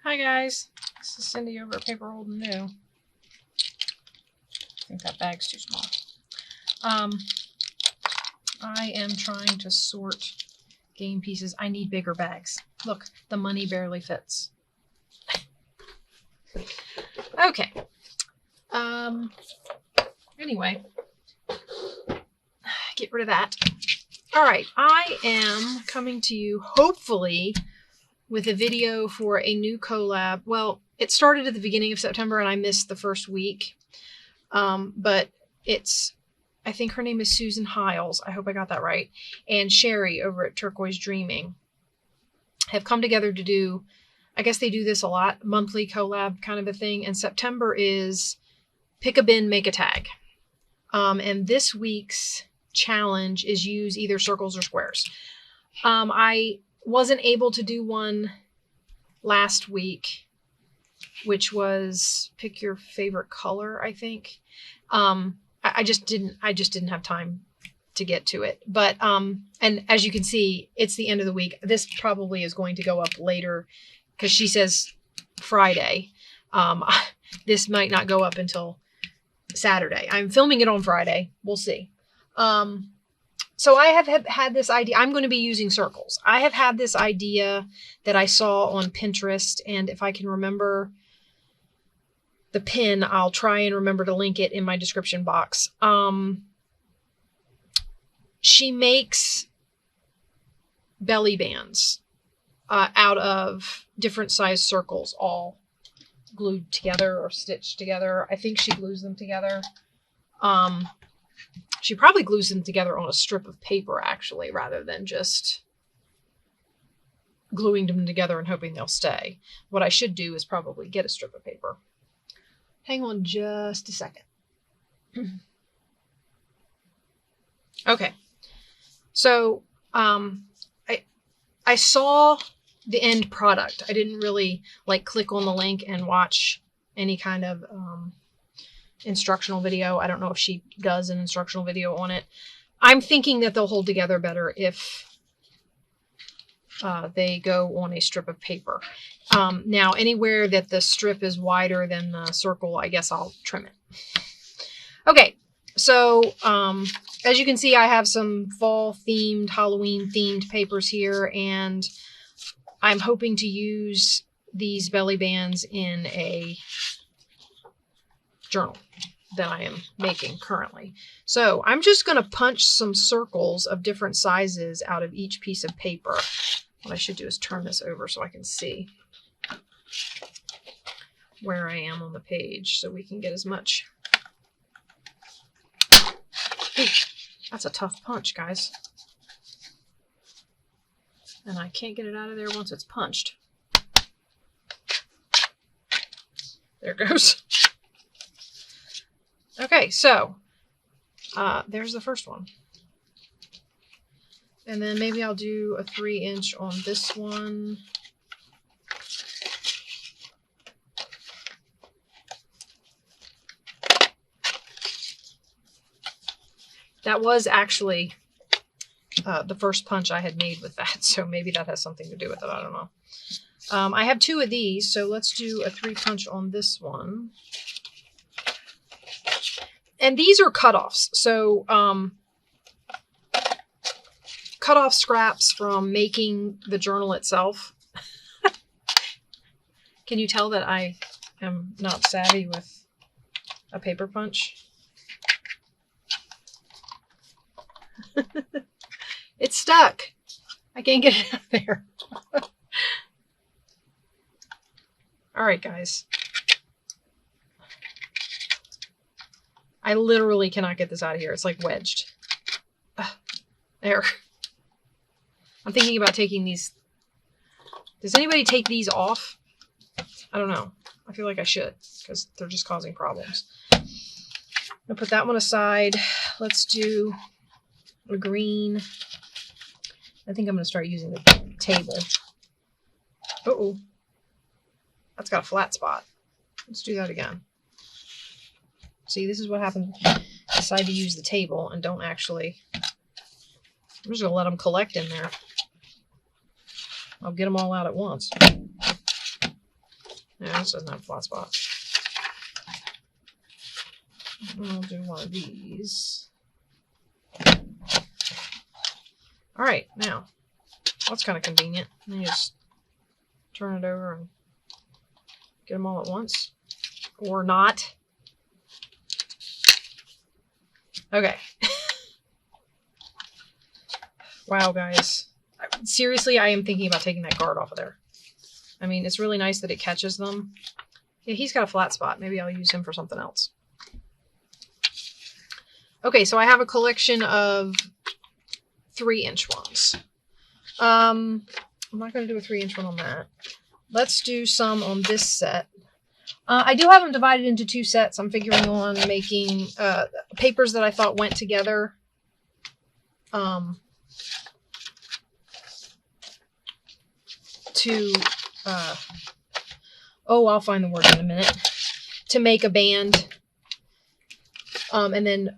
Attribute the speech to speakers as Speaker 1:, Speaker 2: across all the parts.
Speaker 1: Hi guys, this is Cindy over at paper.old.new. I think that bag's too small. I am trying to sort game pieces. I need bigger bags. Look, the money barely fits. Okay. Anyway, get rid of that. All right, I am coming to you hopefully with a video for a new collab. Well, it started at the beginning of September and I missed the first week. But it's, I think her name is Susan Hiles. I hope I got that right. And Sheree over at Turquoise Dreaming have come together to do, I guess they do this a lot, monthly collab kind of a thing. And September is pick a bin, make a tag. And this week's challenge is use either circles or squares. I wasn't able to do one last week, which was pick your favorite color, I think. I just didn't have time to get to it. But and as you can see, it's the end of the week. This probably is going to go up later because she says Friday. This might not go up until Saturday. I'm filming it on Friday. We'll see. So I have had this idea. I'm going to be using circles. I have had this idea that I saw on Pinterest, and if I can remember the pin, I'll try and remember to link it in my description box. She makes belly bands out of different size circles, all glued together or stitched together. I think she glues them together. She probably glues them together on a strip of paper, actually, rather than just gluing them together and hoping they'll stay. What I should do is probably get a strip of paper. Hang on just a second. Okay. So, I saw the end product. I didn't really click on the link and watch any kind of instructional video. I don't know if she does an instructional video on it. I'm thinking that they'll hold together better if they go on a strip of paper. Now, anywhere that the strip is wider than the circle, I guess I'll trim it. Okay, so as you can see, I have some fall-themed, Halloween-themed papers here, and I'm hoping to use these belly bands in a journal that I am making currently. So I'm just going to punch some circles of different sizes out of each piece of paper. What I should do is turn this over so I can see where I am on the page so we can get as much. Hey, that's a tough punch, guys. And I can't get it out of there once it's punched. There it goes. Okay, so there's the first one. And then maybe I'll do a 3-inch on this one. That was actually the first punch I had made with that, so maybe that has something to do with it. I don't know. I have 2 of these, so let's do a 3-punch on this one. And these are cutoffs. So cut-off scraps from making the journal itself. Can you tell that I am not savvy with a paper punch? It's stuck. I can't get it out of there. All right, guys. I literally cannot get this out of here. It's like wedged. There. I'm thinking about taking these. Does anybody take these off? I don't know. I feel like I should because they're just causing problems. I'm going to put that one aside. Let's do a green. I think I'm going to start using the table. Uh-oh. That's got a flat spot. Let's do that again. See, this is what happens. Decide to use the table and don't actually. I'm just going to let them collect in there. I'll get them all out at once. No, this doesn't have a flat spot. I'll do one of these. All right, now that's kind of convenient. You just turn it over and get them all at once, or not. Okay. Wow, guys. Seriously, I am thinking about taking that guard off of there. I mean, it's really nice that it catches them. Yeah, he's got a flat spot. Maybe I'll use him for something else. Okay, so I have a collection of 3-inch ones. I'm not going to do a 3-inch one on that. Let's do some on this set. I do have them divided into 2 sets. I'm figuring on making papers that I thought went together. I'll find the word in a minute. To make a band. And then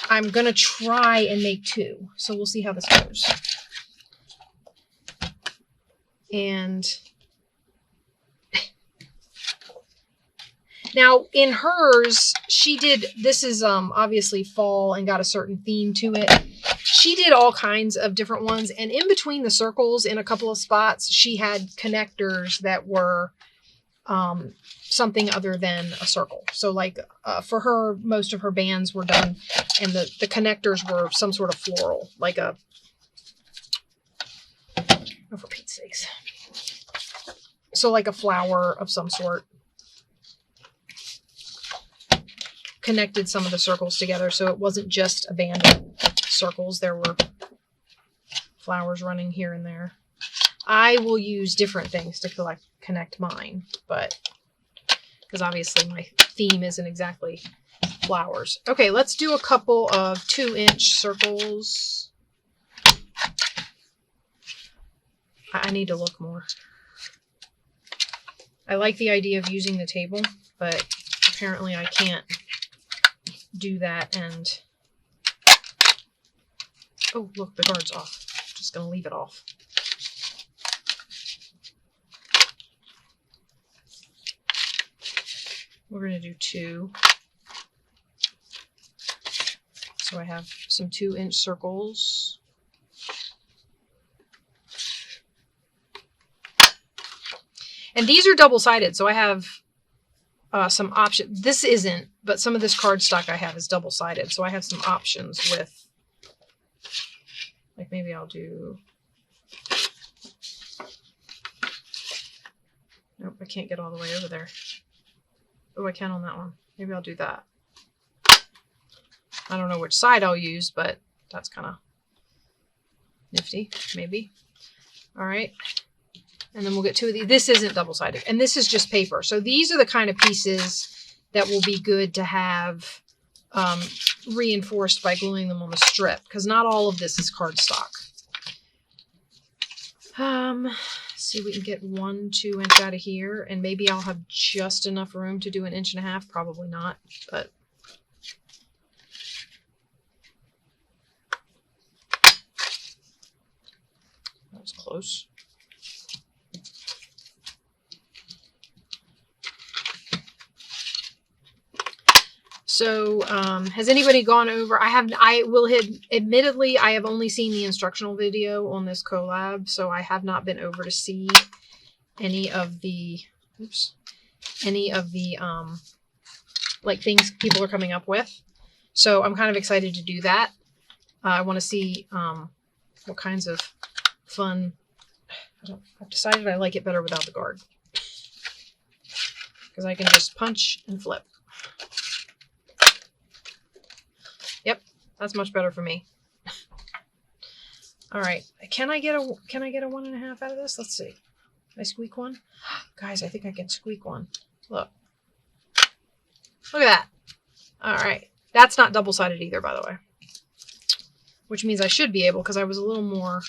Speaker 1: I'm going to try and make 2. So we'll see how this goes. And now in hers, she did, this is obviously fall and got a certain theme to it. She did all kinds of different ones. And in between the circles, in a couple of spots, she had connectors that were something other than a circle. So like for her, most of her bands were done and the connectors were some sort of floral, like a, oh, for Pete's sakes. So like a flower of some sort. Connected some of the circles together, so it wasn't just a band of circles. There were flowers running here and there. I will use different things to connect mine, but because obviously my theme isn't exactly flowers. Okay, let's do a couple of 2-inch circles. I need to look more. I like the idea of using the table, but apparently I can't do that. And oh, look, the guard's off. Just gonna leave it off. We're gonna do 2. So I have some 2-inch circles. And these are double-sided, so I have some options. This isn't, but some of this cardstock I have is double-sided, so I have some options with, like maybe I'll do, nope, I can't get all the way over there. Oh, I can on that one. Maybe I'll do that. I don't know which side I'll use, but that's kind of nifty, maybe. All right. And then we'll get 2 of these. This isn't double-sided, and this is just paper. So these are the kind of pieces that will be good to have reinforced by gluing them on the strip, because not all of this is cardstock. See if we can get 1 2-inch out of here, and maybe I'll have just enough room to do 1.5 inches. Probably not, but that was close. So, has anybody gone over? Admittedly, I have only seen the instructional video on this collab, so I have not been over to see any of the, like things people are coming up with. So I'm kind of excited to do that. I want to see, what kinds of fun, I've decided I like it better without the guard, because I can just punch and flip. Yep, that's much better for me. All right, can I get a 1.5 out of this? Let's see. Can I squeak one? Guys, I think I can squeak one. Look at that. All right, that's not double-sided either, by the way, which means I should be able, because I was a little more.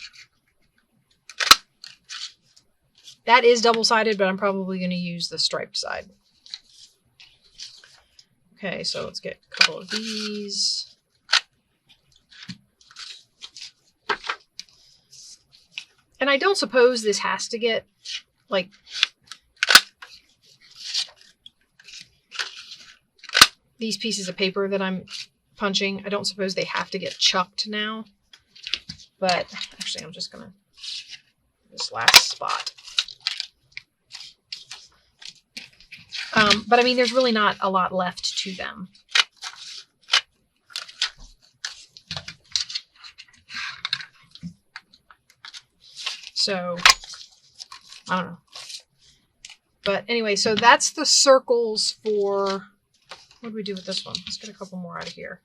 Speaker 1: That is double-sided, but I'm probably going to use the striped side. Okay, so let's get a couple of these. And I don't suppose this has to get, like, these pieces of paper that I'm punching, I don't suppose they have to get chucked now. But actually, I'm just going to this last spot. But I mean, there's really not a lot left to them. So, I don't know. But anyway, so that's the circles for, what do we do with this one? Let's get a couple more out of here.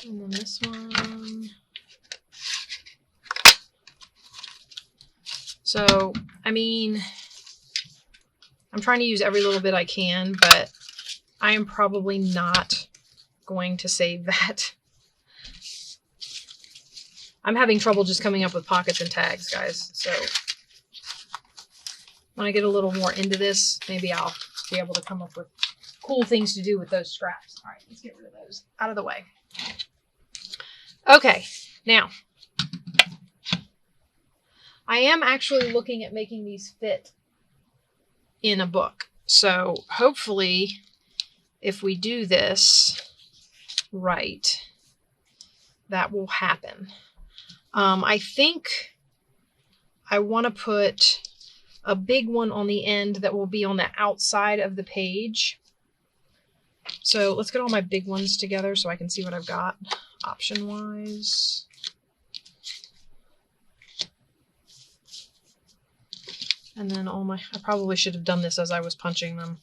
Speaker 1: And then this one. So, I mean, I'm trying to use every little bit I can, but I am probably not going to save that. I'm having trouble just coming up with pockets and tags, guys. So when I get a little more into this, maybe I'll be able to come up with cool things to do with those scraps. All right, let's get rid of those out of the way. Okay, now I am actually looking at making these fit in a book. So hopefully if we do this right, that will happen. I think I want to put a big one on the end that will be on the outside of the page. So let's get all my big ones together so I can see what I've got option wise. And then all my, I probably should have done this as I was punching them.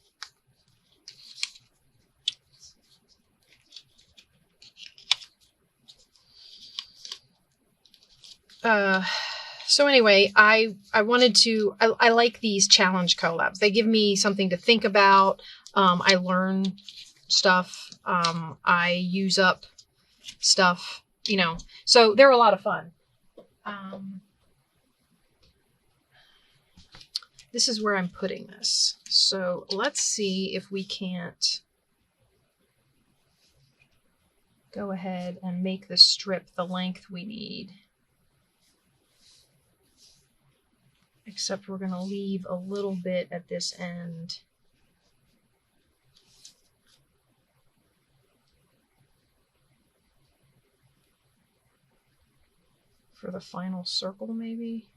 Speaker 1: So anyway, I wanted to, I like these challenge collabs. They give me something to think about. I learn stuff. I use up stuff, you know, so they're a lot of fun. This is where I'm putting this. So let's see if we can't go ahead and make the strip the length we need. Except we're going to leave a little bit at this end. For the final circle, maybe.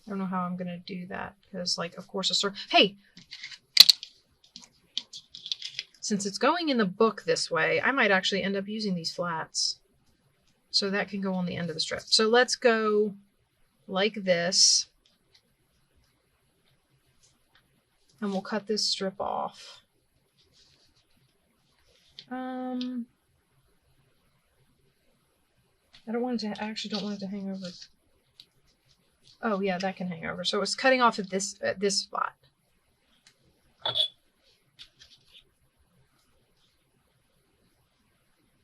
Speaker 1: I don't know how I'm going to do that because, like, of course, a circle. Hey! Since it's going in the book this way, I might actually end up using these flats. So that can go on the end of the strip. So let's go like this. And we'll cut this strip off. I don't want it to, I actually don't want it to hang over. Oh yeah, that can hang over. So it's cutting off at this spot.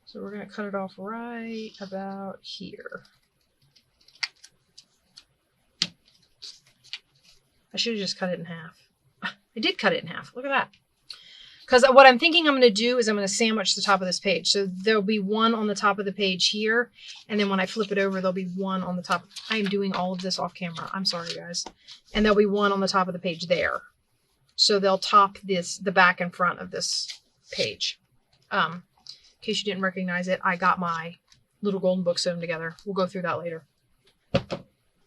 Speaker 1: So we're going to cut it off right about here. I should have just cut it in half. I did cut it in half. Look at that. Because what I'm thinking I'm going to do is I'm going to sandwich the top of this page. So there'll be one on the top of the page here. And then when I flip it over, there'll be one on the top. I am doing all of this off camera. I'm sorry, guys. And there'll be one on the top of the page there. So they'll top this, the back and front of this page. In case you didn't recognize it, I got my little golden book sewn together. We'll go through that later.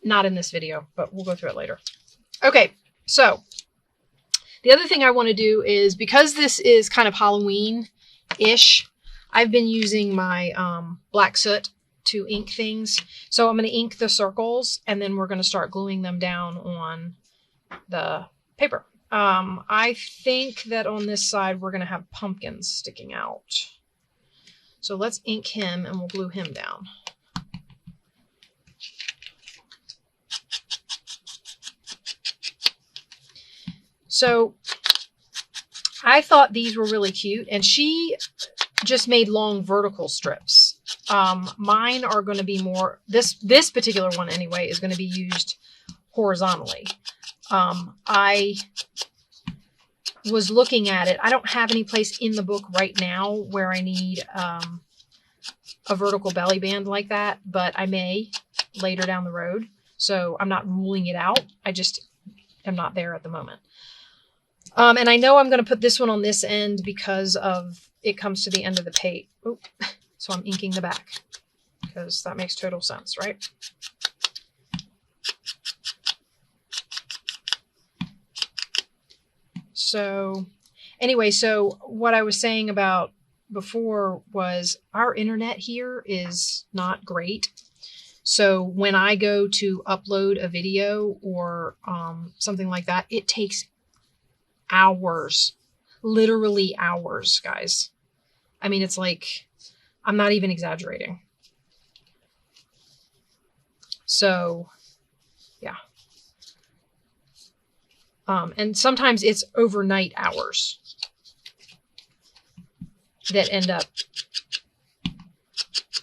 Speaker 1: Not in this video, but we'll go through it later. Okay, so the other thing I want to do is, because this is kind of Halloween-ish, I've been using my black soot to ink things. So I'm going to ink the circles, and then we're going to start gluing them down on the paper. I think that on this side, we're going to have pumpkins sticking out. So let's ink him, and we'll glue him down. So I thought these were really cute, and she just made long vertical strips. Mine are going to be more, this particular one anyway, is going to be used horizontally. I was looking at it. I don't have any place in the book right now where I need a vertical belly band like that, but I may later down the road. So I'm not ruling it out. I just am not there at the moment. And I know I'm going to put this one on this end because of it comes to the end of the page. Oh, so I'm inking the back because that makes total sense, right? So anyway, so what I was saying about before was our internet here is not great. So when I go to upload a video or something like that, it takes hours, literally hours, guys. I mean, it's like, I'm not even exaggerating. So yeah. And sometimes it's overnight hours that end up,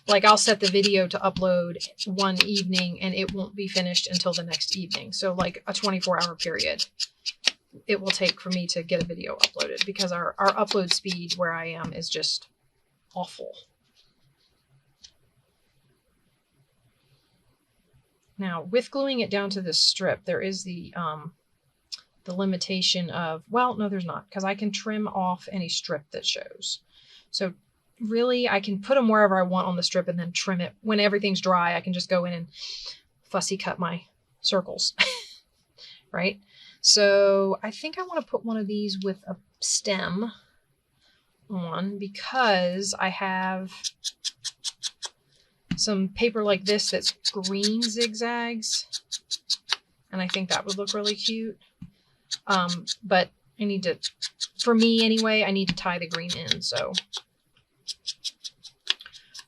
Speaker 1: like I'll set the video to upload one evening and it won't be finished until the next evening. So like a 24-hour period it will take for me to get a video uploaded because our upload speed where I am is just awful. Now with gluing it down to this strip, there is the limitation of, well, no, there's not, because I can trim off any strip that shows. So really I can put them wherever I want on the strip and then trim it. When everything's dry, I can just go in and fussy cut my circles, right? So I think I want to put one of these with a stem on because I have some paper like this that's green zigzags. And I think that would look really cute. But I need to, for me anyway, I need to tie the green in. So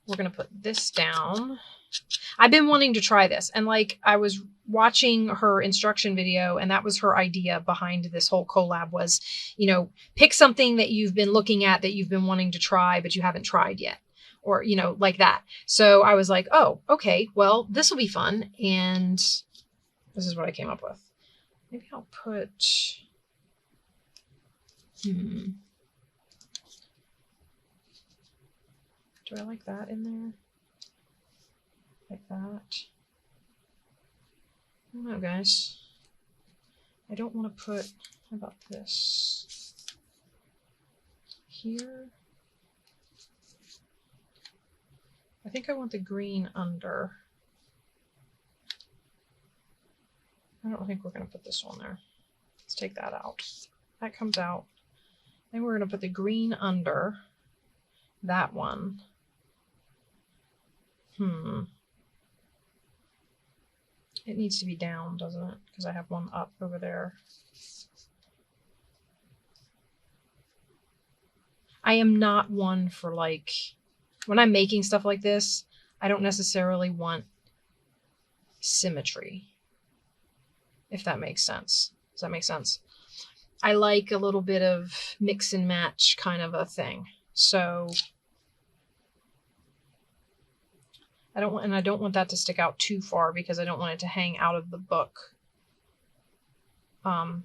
Speaker 1: we're going to put this down. I've been wanting to try this. And like I was watching her instruction video and that was her idea behind this whole collab was, you know, pick something that you've been looking at that you've been wanting to try, but you haven't tried yet. Or, you know, like that. So I was like, oh, okay, well, this will be fun. And this is what I came up with. Maybe I'll put, do I like that in there? Like that. I don't know, guys. I don't want to put, how about this? Here. I think I want the green under. I don't think we're going to put this one there. Let's take that out. That comes out. Then we're going to put the green under that one. It needs to be down, doesn't it? Because I have one up over there. I am not one for like, when I'm making stuff like this, I don't necessarily want symmetry. If that makes sense. Does that make sense? I like a little bit of mix and match kind of a thing. So I don't want that to stick out too far because I don't want it to hang out of the book. And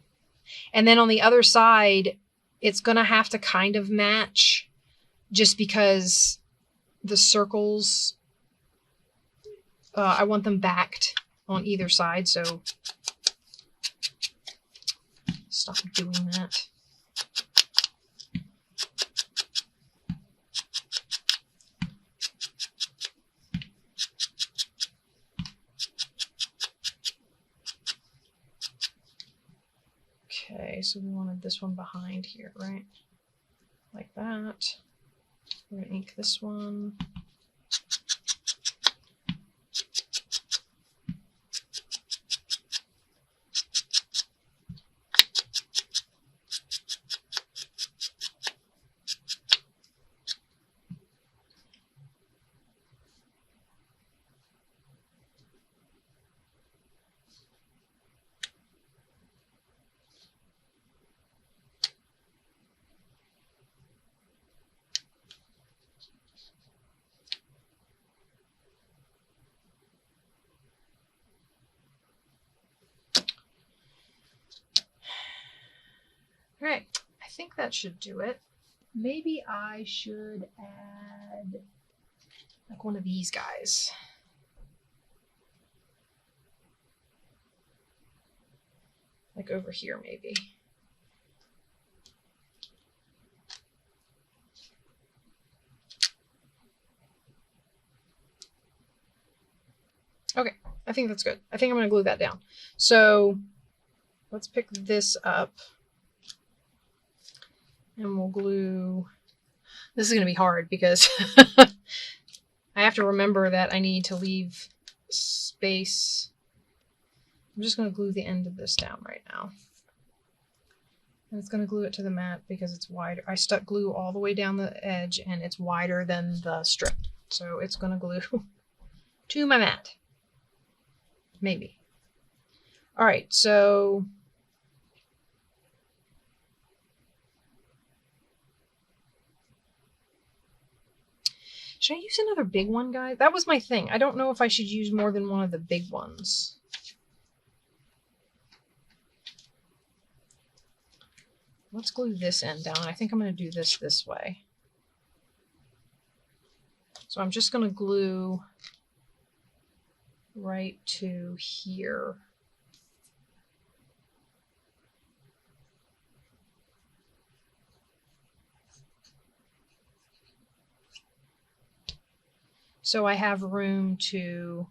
Speaker 1: then on the other side, it's going to have to kind of match just because the circles, I want them backed on either side. So stop doing that. Okay, so we wanted this one behind here, right? Like that. We're going to ink this one. All right, I think that should do it. Maybe I should add like one of these guys. Like over here, maybe. Okay, I think that's good. I think I'm going to glue that down. So let's pick this up and we'll glue. This is going to be hard because I have to remember that I need to leave space. I'm just going to glue the end of this down right now. And it's going to glue it to the mat because it's wider. I stuck glue all the way down the edge and it's wider than the strip. So it's going to glue to my mat. Maybe. All right, so should I use another big one, guys? That was my thing. I don't know if I should use more than one of the big ones. Let's glue this end down. I think I'm going to do this way. So I'm just going to glue right to here. So I have room to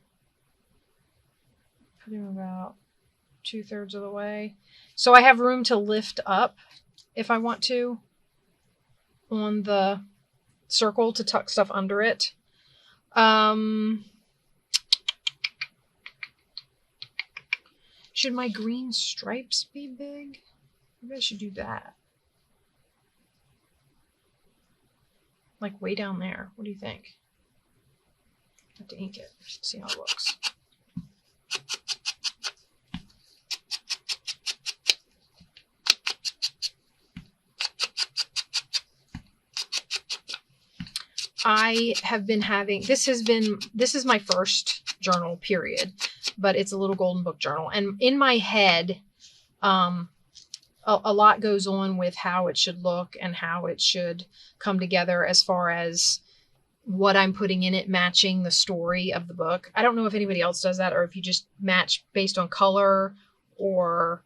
Speaker 1: put him about 2/3 of the way. So I have room to lift up if I want to on the circle to tuck stuff under it. Should my green stripes be big? Maybe I should do that. Like way down there. What do you think? I have to ink it. See how it looks. I have been having, this is my first journal, period, but it's a little golden book journal. And in my head, a lot goes on with how it should look and how it should come together as far as what I'm putting in it matching the story of the book. I don't know if anybody else does that or if you just match based on color or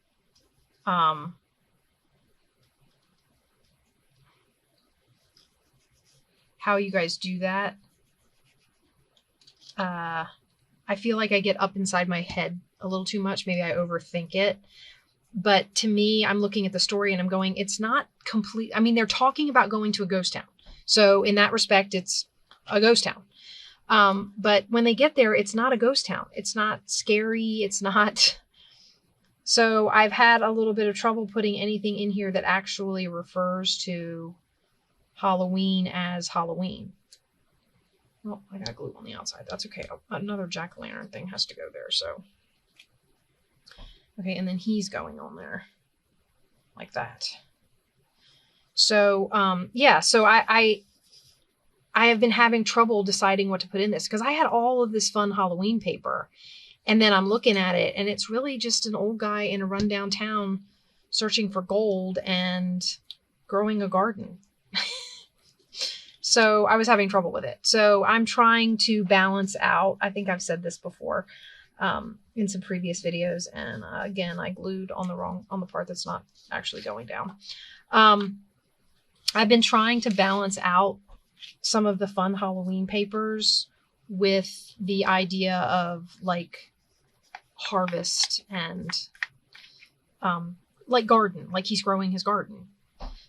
Speaker 1: how you guys do that. I feel like I get up inside my head a little too much. Maybe I overthink it. But to me, I'm looking at the story and I'm going, it's not complete. I mean, they're talking about going to a ghost town. So in that respect, it's a ghost town. But when they get there, it's not a ghost town. It's not scary. It's not. So I've had a little bit of trouble putting anything in here that actually refers to Halloween as Halloween. Well, I got glue on the outside. That's okay. Another jack-o'-lantern thing has to go there. So, okay, and then he's going on there like that. So, yeah. So I have been having trouble deciding what to put in this because I had all of this fun Halloween paper, and then I'm looking at it, and it's really just an old guy in a rundown town searching for gold and growing a garden. So I was having trouble with it. So I'm trying to balance out. I think I've said this before in some previous videos. And again, I glued on the part that's not actually going down. I've been trying to balance out some of the fun Halloween papers with the idea of like harvest and like garden, like he's growing his garden.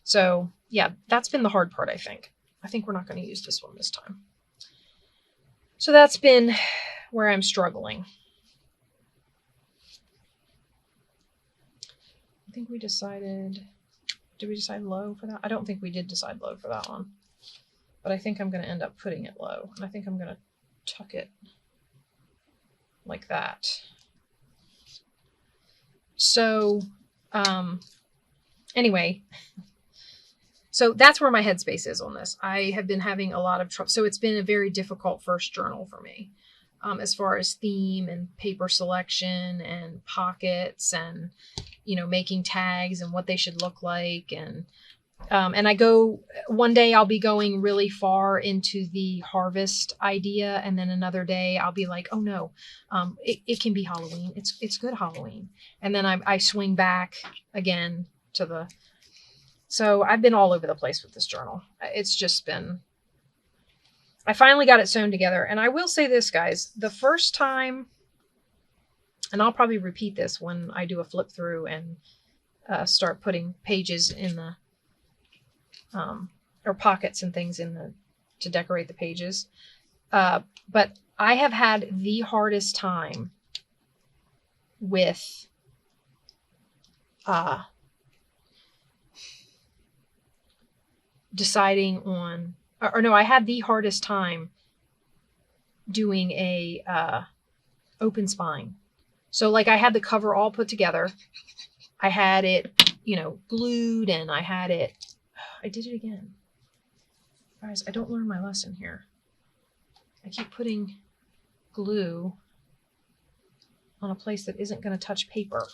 Speaker 1: So yeah, that's been the hard part, I think. I think we're not going to use this one this time. So that's been where I'm struggling. I think we decided, did we decide low for that? I don't think we did decide low for that one. But I think I'm going to end up putting it low. And I think I'm going to tuck it like that. So, anyway, so that's where my headspace is on this. I have been having a lot of trouble. So it's been a very difficult first journal for me as far as theme and paper selection and pockets and, you know, making tags and what they should look like. And And one day I'll be going really far into the harvest idea. And then another day I'll be like, oh no, it can be Halloween. It's good Halloween. And then I swing back again to so I've been all over the place with this journal. It's just been, I finally got it sewn together. And I will say this, guys, the first time, and I'll probably repeat this when I do a flip through and start putting pages in the, or pockets and things to decorate the pages. But I have had the hardest time with deciding on, or no, I had the hardest time doing a open spine. So like I had the cover all put together. I had it, glued, and I did it again. Guys, I don't learn my lesson here. I keep putting glue on a place that isn't going to touch paper.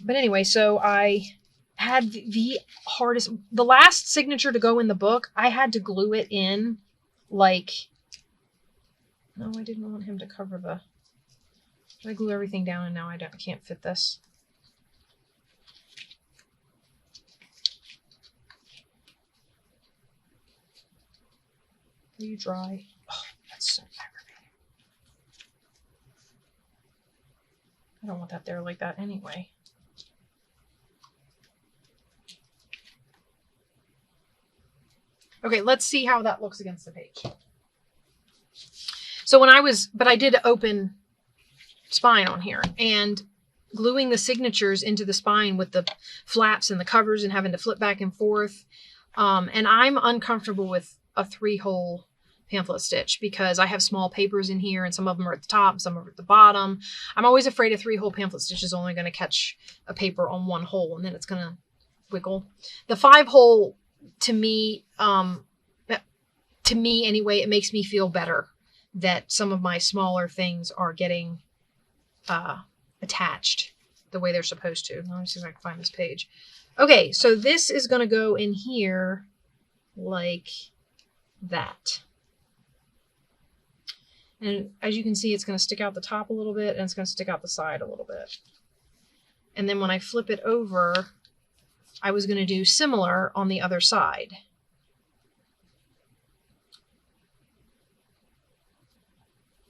Speaker 1: But anyway, so I had the last signature to go in the book, I had to glue it in like, no, I didn't want him to cover I glue everything down and now I can't fit this. Are you dry? Oh, that's so aggravating. I don't want that there like that anyway. Okay, let's see how that looks against the page. So but I did open spine on here, and gluing the signatures into the spine with the flaps and the covers and having to flip back and forth. And I'm uncomfortable with a 3-hole pamphlet stitch because I have small papers in here and some of them are at the top, some are at the bottom. I'm always afraid a 3-hole pamphlet stitch is only going to catch a paper on one hole and then it's going to wiggle. The 5-hole, to me anyway, it makes me feel better that some of my smaller things are getting attached the way they're supposed to. Let me see if I can find this page. Okay, so this is going to go in here like that. And as you can see, it's going to stick out the top a little bit and it's going to stick out the side a little bit. And then when I flip it over, I was going to do similar on the other side.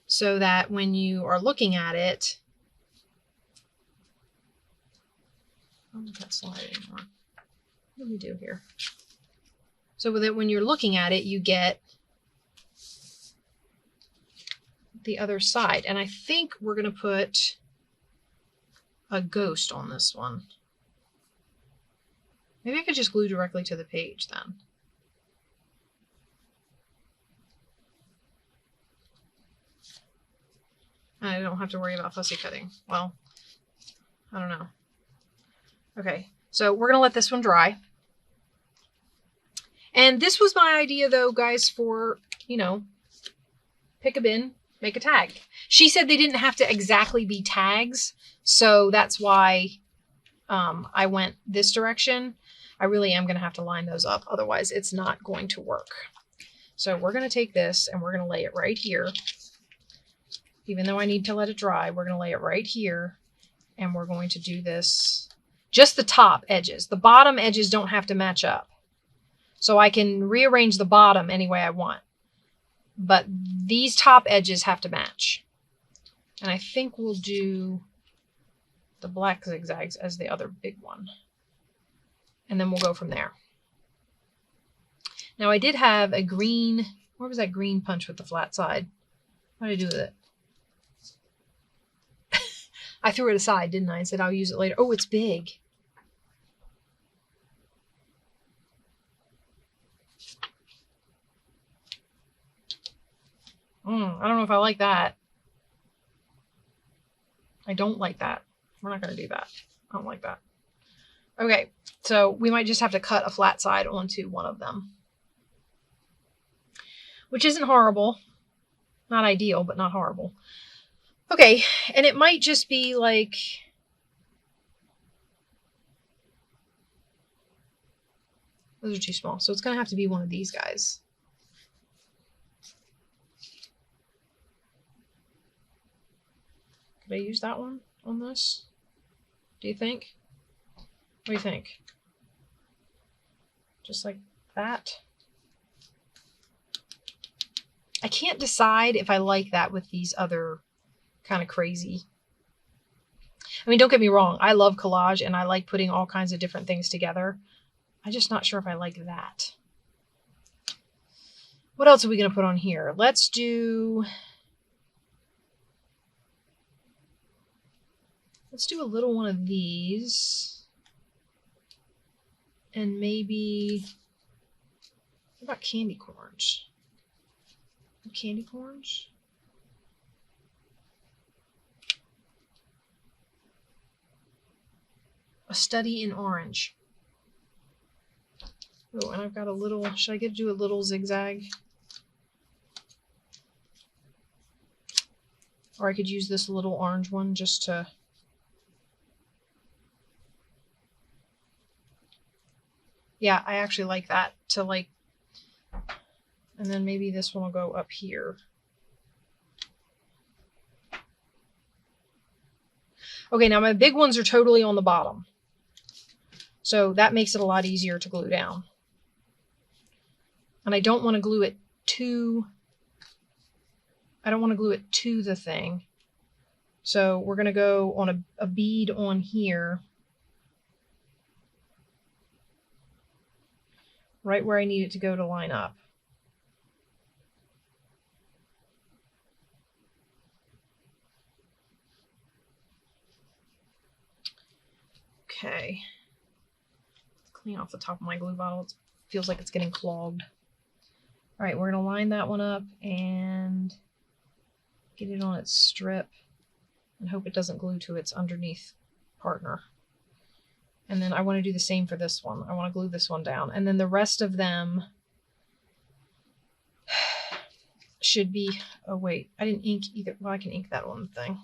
Speaker 1: So that when you are looking at it, I don't want that slide anymore. What do we do here? So that when you're looking at it, you get the other side. And I think we're going to put a ghost on this one. Maybe I could just glue directly to the page then. I don't have to worry about fussy cutting. Well, I don't know. Okay, so we're going to let this one dry. And this was my idea, though, guys, for, pick a bin, make a tag. She said they didn't have to exactly be tags, so that's why I went this direction. I really am going to have to line those up, otherwise it's not going to work. So we're going to take this and we're going to lay it right here. Even though I need to let it dry, we're going to lay it right here, and we're going to do this, just the top edges. The bottom edges don't have to match up. So I can rearrange the bottom any way I want. But these top edges have to match. And I think we'll do the black zigzags as the other big one. And then we'll go from there. Now I did have a green, where was that green punch with the flat side? What did I do with it? I threw it aside, didn't I? I said I'll use it later. Oh, it's big. I don't know if I like that. I don't like that. We're not going to do that. I don't like that. Okay, so we might just have to cut a flat side onto one of them. Which isn't horrible. Not ideal, but not horrible. Okay, and it might just be like Those are too small. So it's going to have to be one of these guys. Could I use that one on this? Do you think? What do you think? Just like that? I can't decide if I like that with these other kind of crazy. I mean, don't get me wrong. I love collage and I like putting all kinds of different things together. I'm just not sure if I like that. What else are we going to put on here? Let's do a little one of these. And maybe, what about candy corns? Candy corns? A study in orange. Oh, and I've got a little, should I do a little zigzag? Or I could use this little orange one just to... Yeah, I actually like that to like... And then maybe this one will go up here. Okay, now my big ones are totally on the bottom. So that makes it a lot easier to glue down. And I don't want to glue it to... I don't want to glue it to the thing. So we're going to go on a bead on here. Right where I need it to go to line up. Okay. Clean off the top of my glue bottle. It feels like it's getting clogged. All right, we're going to line that one up and get it on its strip and hope it doesn't glue to its underneath partner. And then I want to do the same for this one. I want to glue this one down. And then the rest of them should be... Oh, wait. I didn't ink either. Well, I can ink that one thing.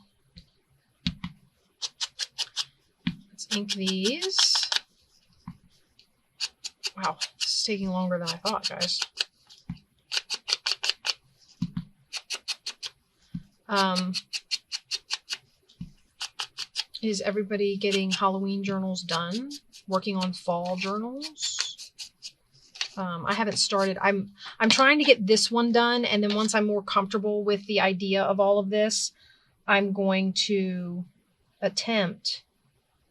Speaker 1: Let's ink these. Wow. This is taking longer than I thought, guys. Is everybody getting Halloween journals done? Working on fall journals? I haven't started. I'm trying to get this one done, and then once I'm more comfortable with the idea of all of this, I'm going to attempt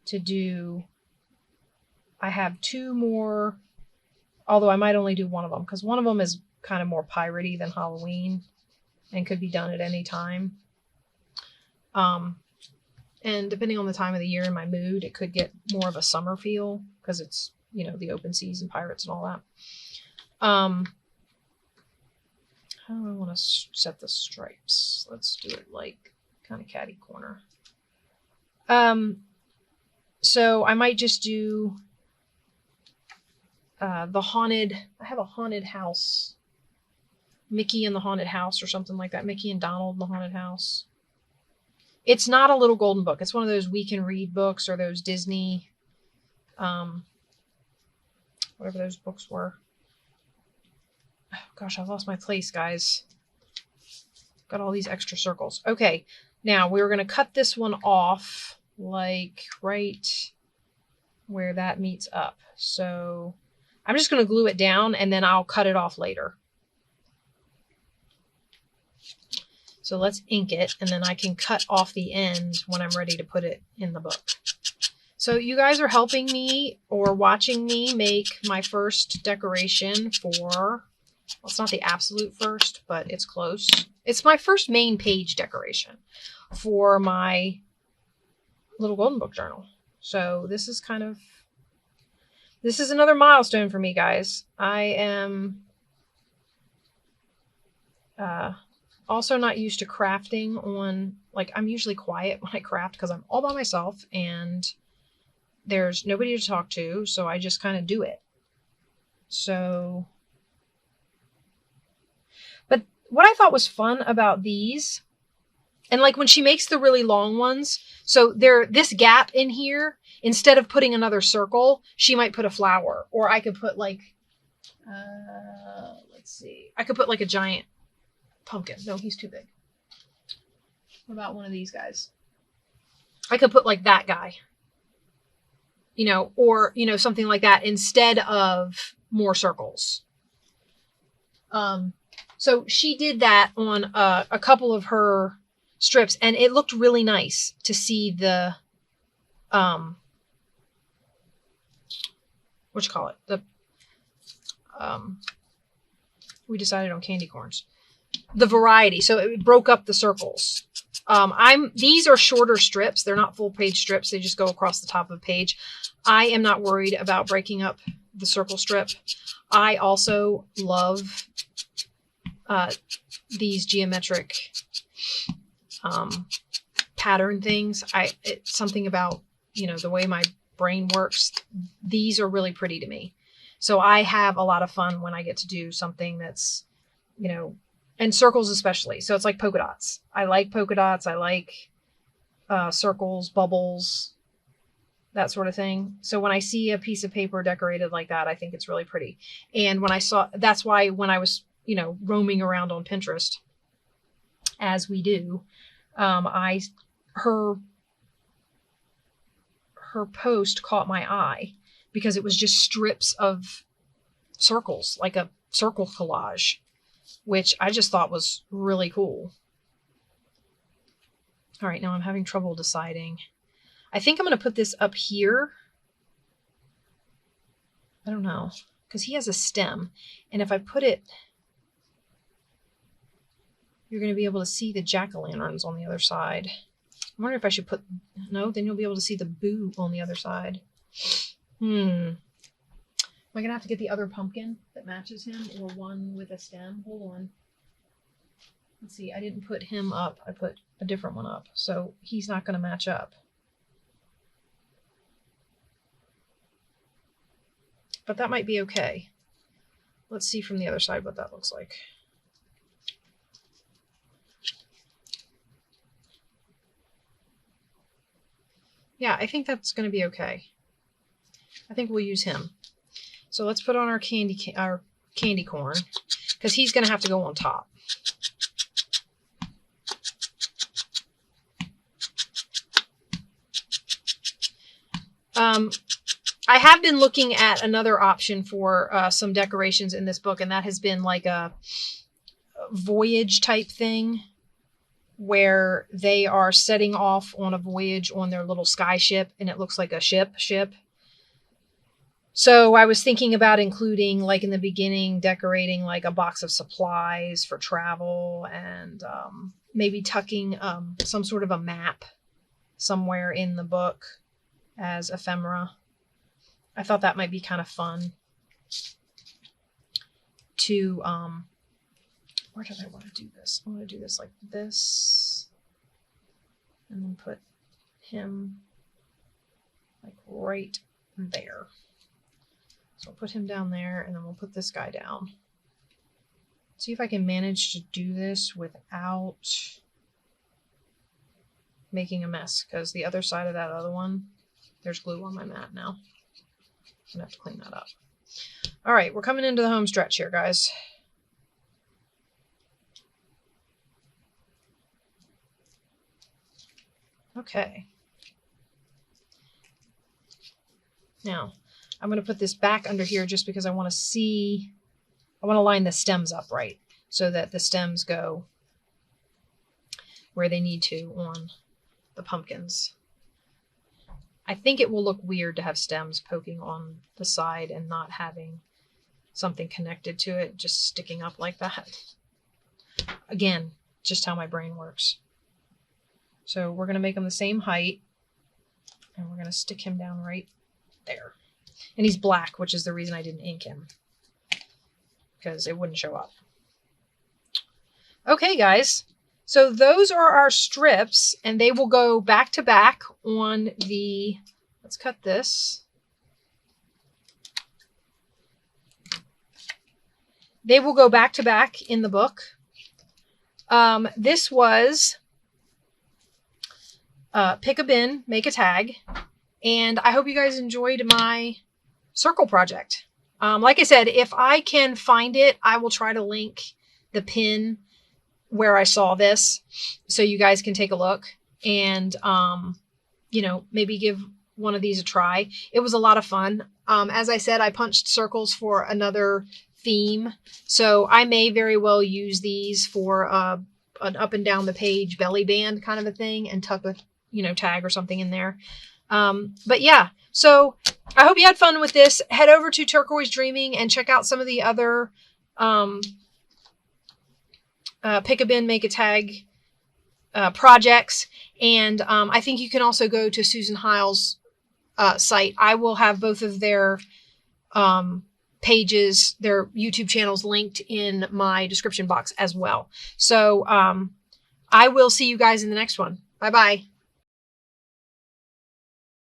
Speaker 1: to do... I have 2 more, although I might only do one of them, because one of them is kind of more piratey than Halloween and could be done at any time. And depending on the time of the year and my mood, it could get more of a summer feel because it's, you know, the open seas and pirates and all that. How do I want to set the stripes? Let's do it like kind of catty corner. So I might just do the haunted, I have a haunted house. Mickey and the Haunted House or something like that. Mickey and Donald and the Haunted House. It's not a little golden book. It's one of those we can read books or those Disney, whatever those books were. Oh, gosh, I lost my place, guys. Got all these extra circles. Okay, now we're going to cut this one off like right where that meets up. So I'm just going to glue it down and then I'll cut it off later. So let's ink it, and then I can cut off the end when I'm ready to put it in the book. So you guys are helping me or watching me make my first decoration for, well, it's not the absolute first, but it's close. It's my first main page decoration for my little golden book journal. So this is kind of, this is another milestone for me, guys. I am also not used to crafting on, like, I'm usually quiet when I craft because I'm all by myself and there's nobody to talk to, so I just kind of do it. So, but what I thought was fun about these, and like when she makes the really long ones, so there, this gap in here, instead of putting another circle, she might put a flower, or I could put like Let's see. I could put like a giant pumpkin. No, he's too big. What about one of these guys? I could put like that guy, you know, or, you know, something like that instead of more circles. So she did that on a couple of her strips, and it looked really nice to see the, what you call it? The, we decided on candy corns. The variety. So it broke up the circles. These are shorter strips. They're not full page strips. They just go across the top of a page. I am not worried about breaking up the circle strip. I also love these geometric pattern things. It's something about, you know, the way my brain works. These are really pretty to me. So I have a lot of fun when I get to do something that's, you know, and circles especially. So it's like polka dots. I like polka dots. I like circles, bubbles, that sort of thing. So when I see a piece of paper decorated like that, I think it's really pretty. And when I saw, that's why when I was, you know, roaming around on Pinterest, as we do, her post caught my eye because it was just strips of circles, like a circle collage, which I just thought was really cool. All right, now I'm having trouble deciding. I think I'm going to put this up here. I don't know, because he has a stem. And if I put it, you're going to be able to see the jack-o'-lanterns on the other side. I wonder if I should put, no, then you'll be able to see the boo on the other side. Am I going to have to get the other pumpkin that matches him, or one with a stem? Hold on. Let's see, I didn't put him up. I put a different one up. So he's not going to match up. But that might be okay. Let's see from the other side what that looks like. Yeah, I think that's going to be okay. I think we'll use him. So let's put on our candy corn, because he's going to have to go on top. I have been looking at another option for some decorations in this book, and that has been like a voyage type thing where they are setting off on a voyage on their little sky ship, and it looks like a ship. So I was thinking about including, like in the beginning, decorating like a box of supplies for travel, and maybe tucking some sort of a map somewhere in the book as ephemera. I thought that might be kind of fun to, where did I want to do this? I want to do this like this, and then put him like right there. So I'll put him down there, and then we'll put this guy down. See if I can manage to do this without making a mess, because the other side of that other one, there's glue on my mat now. I'm gonna have to clean that up. All right, we're coming into the home stretch here, guys. Okay. Now, I'm going to put this back under here just because I want to see, I want to line the stems up right so that the stems go where they need to on the pumpkins. I think it will look weird to have stems poking on the side and not having something connected to it, just sticking up like that. Again, just how my brain works. So we're going to make them the same height, and we're going to stick him down right there. And he's black, which is the reason I didn't ink him, because it wouldn't show up. Okay, guys. So those are our strips, and they will go back to back on the, let's cut this. They will go back to back in the book. This was Pick a Bin, Make a Tag. And I hope you guys enjoyed my circle project. Like I said, if I can find it, I will try to link the pin where I saw this so you guys can take a look and, you know, maybe give one of these a try. It was a lot of fun. As I said, I punched circles for another theme. So I may very well use these for an up and down the page belly band kind of a thing and tuck a, you know, tag or something in there. But yeah, so I hope you had fun with this. Head over to Turquoise Dreaming and check out some of the other pick a bin, make a tag projects. And I think you can also go to Susan Hiles' site. I will have both of their pages, their YouTube channels linked in my description box as well. So I will see you guys in the next one. Bye-bye.